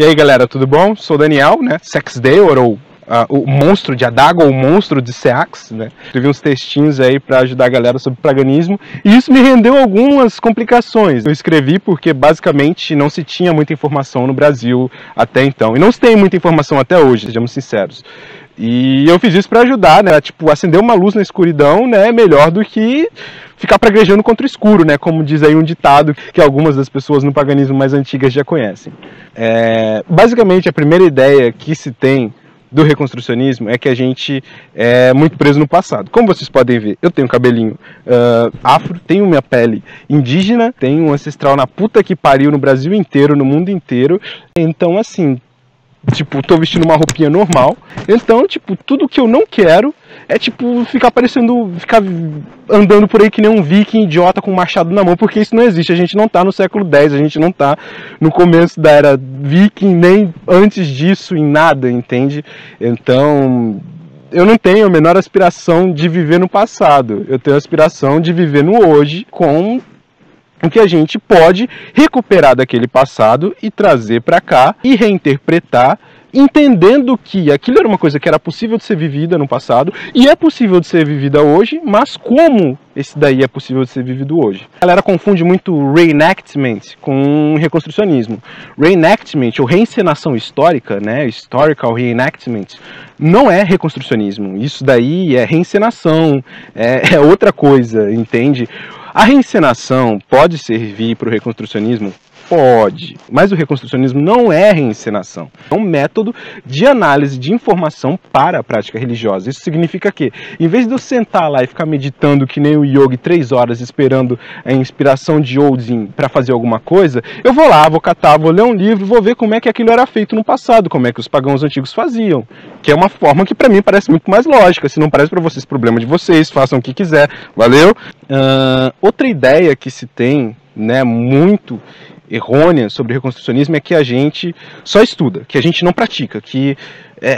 E aí galera, tudo bom? Sou o Daniel, né? Saxdale, ou o monstro de Adaga, ou o monstro de Seax, né? Escrevi uns textinhos aí para ajudar a galera sobre paganismo, e isso me rendeu algumas complicações. Eu escrevi porque basicamente não se tinha muita informação no Brasil até então, e não se tem muita informação até hoje, sejamos sinceros. E eu fiz isso para ajudar, né? Tipo, acender uma luz na escuridão, né? Melhor do que ficar praguejando contra o escuro, né? Como diz aí um ditado que algumas das pessoas no paganismo mais antigas já conhecem. Basicamente, a primeira ideia que se tem do reconstrucionismo é que a gente é muito preso no passado. Como vocês podem ver, eu tenho cabelinho afro, tenho minha pele indígena, tenho um ancestral na puta que pariu no Brasil inteiro, no mundo inteiro. Então, assim, tipo, tô vestindo uma roupinha normal. Então, tipo, tudo que eu não quero é, tipo, ficar andando por aí que nem um viking idiota com um machado na mão, porque isso não existe. A gente não tá no século X, a gente não tá no começo da era viking, nem antes disso, em nada, entende? Então, eu não tenho a menor aspiração de viver no passado. Eu tenho a aspiração de viver no hoje, com o que a gente pode recuperar daquele passado e trazer para cá e reinterpretar, entendendo que aquilo era uma coisa que era possível de ser vivida no passado e é possível de ser vivida hoje, mas como esse daí é possível de ser vivido hoje? A galera confunde muito reenactment com reconstrucionismo. Reenactment, ou reencenação histórica, né, historical reenactment, não é reconstrucionismo. Isso daí é reencenação, é outra coisa, entende? A reencenação pode servir para o reconstrucionismo? Pode, mas o reconstrucionismo não é reencenação. É um método de análise de informação para a prática religiosa. Isso significa que, em vez de eu sentar lá e ficar meditando que nem o yogi 3 horas esperando a inspiração de Odin para fazer alguma coisa, eu vou lá, vou catar, vou ler um livro, vou ver como é que aquilo era feito no passado, como é que os pagãos antigos faziam. Que é uma forma que para mim parece muito mais lógica. Se não parece para vocês, problema de vocês, façam o que quiser. Valeu? Outra ideia que se tem, né, muito errônea sobre reconstrucionismo é que a gente só estuda, que a gente não pratica, que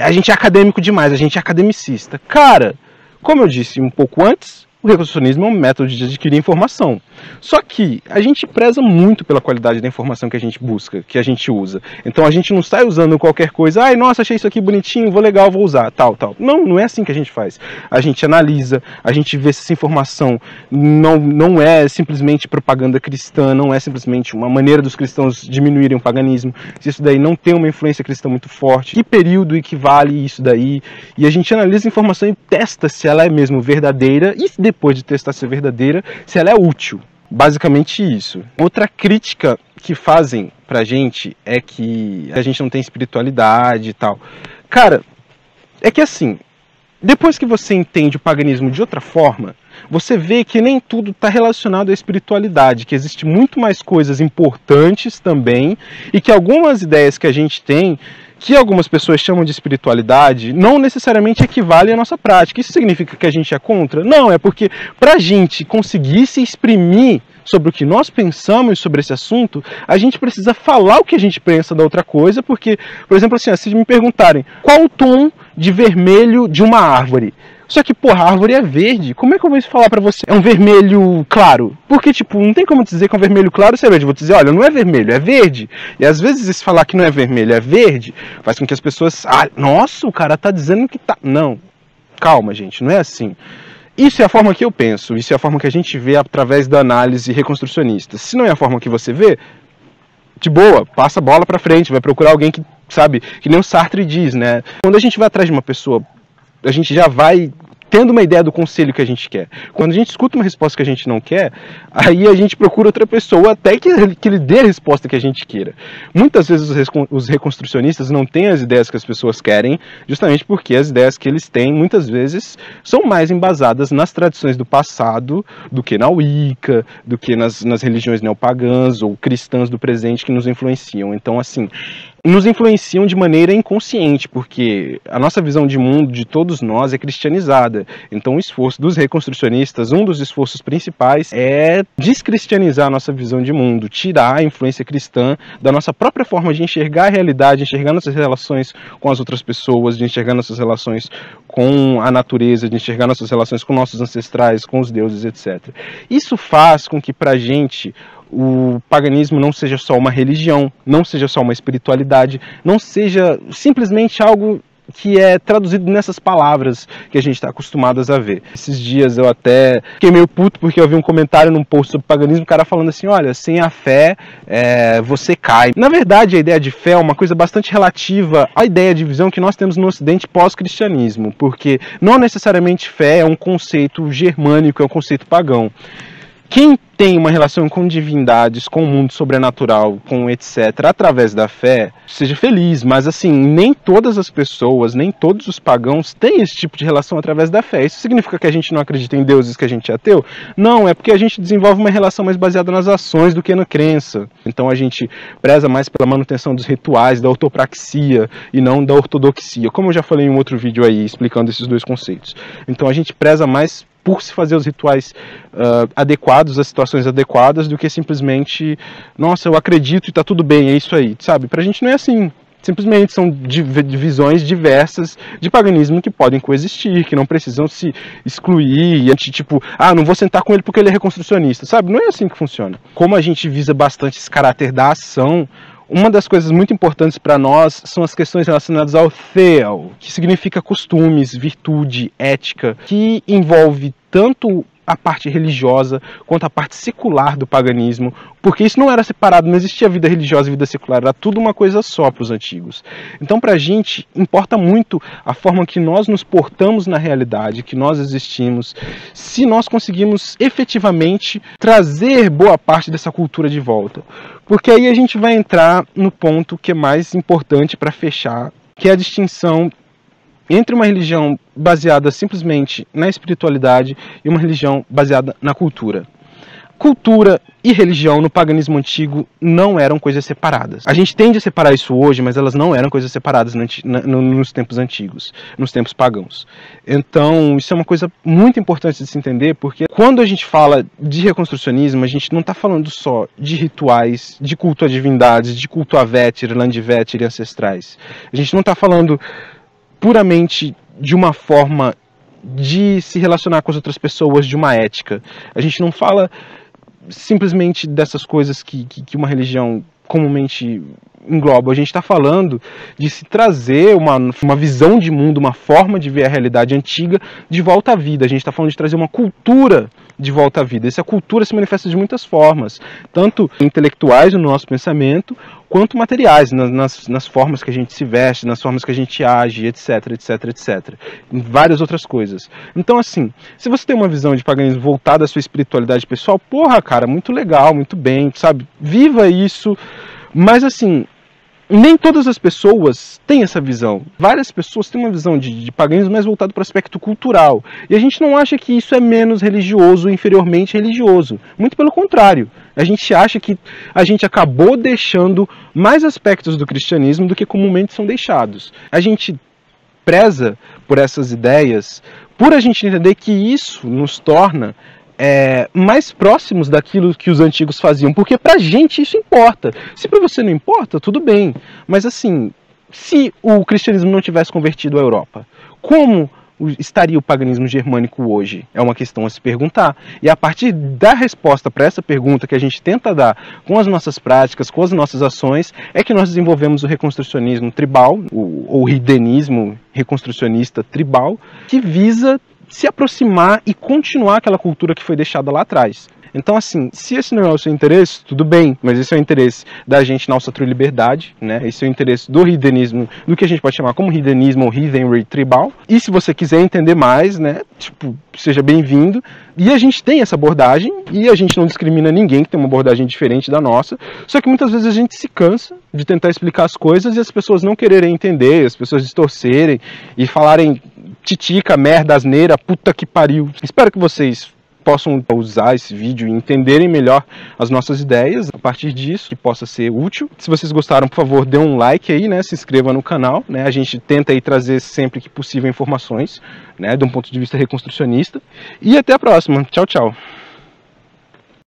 a gente é acadêmico demais, a gente é academicista. Cara, como eu disse um pouco antes, o reconstrucionismo é um método de adquirir informação. Só que a gente preza muito pela qualidade da informação que a gente busca, que a gente usa. Então a gente não sai usando qualquer coisa, ai, nossa, achei isso aqui bonitinho, legal, vou usar, tal. Não é assim que a gente faz. A gente analisa, a gente vê se essa informação não é simplesmente propaganda cristã, não é simplesmente uma maneira dos cristãos diminuírem o paganismo, se isso daí não tem uma influência cristã muito forte, que período equivale isso daí, e a gente analisa a informação e testa se ela é mesmo verdadeira, e depois de testar se é verdadeira, se ela é útil. Basicamente isso. Outra crítica que fazem pra gente é que a gente não tem espiritualidade e tal. Cara, é que assim, depois que você entende o paganismo de outra forma, você vê que nem tudo está relacionado à espiritualidade, que existe muito mais coisas importantes também, e que algumas ideias que a gente tem, que algumas pessoas chamam de espiritualidade, não necessariamente equivalem à nossa prática. Isso significa que a gente é contra? Não, é porque para a gente conseguir se exprimir sobre o que nós pensamos sobre esse assunto, a gente precisa falar o que a gente pensa da outra coisa, porque, por exemplo, assim, se me perguntarem qual o tom de vermelho de uma árvore, só que, porra, a árvore é verde. Como é que eu vou falar pra você? É um vermelho claro. Porque, tipo, não tem como dizer que é um vermelho claro se é verde. Eu vou dizer, olha, não é vermelho, é verde. E às vezes esse falar que não é vermelho, é verde, faz com que as pessoas... Ah, nossa, o cara tá dizendo que tá... Não, calma, gente, não é assim. Isso é a forma que eu penso. Isso é a forma que a gente vê através da análise reconstrucionista. Se não é a forma que você vê, de boa, passa a bola pra frente. Vai procurar alguém que, sabe, que nem o Sartre diz, né? Quando a gente vai atrás de uma pessoa, a gente já vai tendo uma ideia do conselho que a gente quer. Quando a gente escuta uma resposta que a gente não quer, aí a gente procura outra pessoa até que ele dê a resposta que a gente queira. Muitas vezes os reconstrucionistas não têm as ideias que as pessoas querem, justamente porque as ideias que eles têm, muitas vezes, são mais embasadas nas tradições do passado do que na Wicca, do que nas religiões neopagãs ou cristãs do presente que nos influenciam. Então, assim, nos influenciam de maneira inconsciente, porque a nossa visão de mundo, de todos nós, é cristianizada. Então o esforço dos reconstrucionistas, um dos esforços principais é descristianizar a nossa visão de mundo, tirar a influência cristã da nossa própria forma de enxergar a realidade, enxergar nossas relações com as outras pessoas, de enxergar nossas relações com a natureza, de enxergar nossas relações com nossos ancestrais, com os deuses, etc. Isso faz com que pra gente o paganismo não seja só uma religião, não seja só uma espiritualidade, não seja simplesmente algo que é traduzido nessas palavras que a gente está acostumados a ver. Esses dias eu até fiquei meio puto porque eu vi um comentário num post sobre paganismo, o cara falando assim, olha, sem a fé você cai. Na verdade, a ideia de fé é uma coisa bastante relativa à ideia de visão que nós temos no Ocidente pós-cristianismo, porque não necessariamente fé é um conceito germânico, é um conceito pagão. Quem tem uma relação com divindades, com o mundo sobrenatural, com etc., através da fé, seja feliz, mas assim, nem todas as pessoas, nem todos os pagãos têm esse tipo de relação através da fé. Isso significa que a gente não acredita em deuses, que a gente é ateu? Não, é porque a gente desenvolve uma relação mais baseada nas ações do que na crença. Então a gente preza mais pela manutenção dos rituais, da ortopraxia e não da ortodoxia, como eu já falei em um outro vídeo aí explicando esses dois conceitos. Então a gente preza mais por se fazer os rituais adequados, as situações adequadas, do que simplesmente, nossa, eu acredito e tá tudo bem, é isso aí, sabe? Pra gente não é assim. Simplesmente são divisões diversas de paganismo que podem coexistir, que não precisam se excluir, e tipo, não vou sentar com ele porque ele é reconstrucionista, sabe? Não é assim que funciona. Como a gente visa bastante esse caráter da ação, uma das coisas muito importantes para nós são as questões relacionadas ao theo, que significa costumes, virtude, ética, que envolve tanto a parte religiosa quanto a parte secular do paganismo, porque isso não era separado, não existia vida religiosa e vida secular, era tudo uma coisa só para os antigos. Então para a gente importa muito a forma que nós nos portamos na realidade, que nós existimos, se nós conseguimos efetivamente trazer boa parte dessa cultura de volta. Porque aí a gente vai entrar no ponto que é mais importante para fechar, que é a distinção entre uma religião baseada simplesmente na espiritualidade e uma religião baseada na cultura. Cultura e religião no paganismo antigo não eram coisas separadas. A gente tende a separar isso hoje, mas elas não eram coisas separadas nos tempos antigos, nos tempos pagãos. Então, isso é uma coisa muito importante de se entender, porque quando a gente fala de reconstrucionismo, a gente não está falando só de rituais, de culto a divindades, de culto a Vetir, Landvetter e ancestrais. A gente não está falando puramente de uma forma de se relacionar com as outras pessoas, de uma ética. A gente não fala simplesmente dessas coisas que uma comumente engloba. A gente está falando de se trazer uma visão de mundo, uma forma de ver a realidade antiga de volta à vida. A gente está falando de trazer uma cultura de volta à vida. Essa cultura se manifesta de muitas formas, tanto intelectuais no nosso pensamento, quanto materiais, nas formas que a gente se veste, nas formas que a gente age, etc, etc, etc. Em várias outras coisas. Então, assim, se você tem uma visão de paganismo voltada à sua espiritualidade pessoal, porra, cara, muito legal, muito bem, sabe? Viva isso, mas assim, nem todas as pessoas têm essa visão. Várias pessoas têm uma visão de paganismo mais voltado para o aspecto cultural. E a gente não acha que isso é menos religioso, inferiormente religioso. Muito pelo contrário. A gente acha que a gente acabou deixando mais aspectos do cristianismo do que comumente são deixados. A gente preza por essas ideias, por a gente entender que isso nos torna mais próximos daquilo que os antigos faziam, porque pra gente isso importa. Se pra você não importa, tudo bem. Mas assim, se o cristianismo não tivesse convertido a Europa, como estaria o paganismo germânico hoje? É uma questão a se perguntar. E a partir da resposta para essa pergunta que a gente tenta dar com as nossas práticas, com as nossas ações, é que nós desenvolvemos o reconstrucionismo tribal, ou ridenismo reconstrucionista tribal, que visa se aproximar e continuar aquela cultura que foi deixada lá atrás. Então, assim, se esse não é o seu interesse, tudo bem, mas esse é o interesse da gente na nossa true liberdade, né? Esse é o interesse do ridenismo, do que a gente pode chamar como ridenismo ou heathenry tribal. E se você quiser entender mais, né, tipo, seja bem-vindo. E a gente tem essa abordagem, e a gente não discrimina ninguém que tem uma abordagem diferente da nossa, só que muitas vezes a gente se cansa de tentar explicar as coisas e as pessoas não quererem entender, as pessoas distorcerem e falarem titica, merda, asneira, puta que pariu. Espero que vocês possam usar esse vídeo e entenderem melhor as nossas ideias a partir disso, que possa ser útil. Se vocês gostaram, por favor, dê um like aí, né? Se inscreva no canal, né? A gente tenta aí trazer sempre que possível informações, né? De um ponto de vista reconstrucionista. E até a próxima. Tchau, tchau.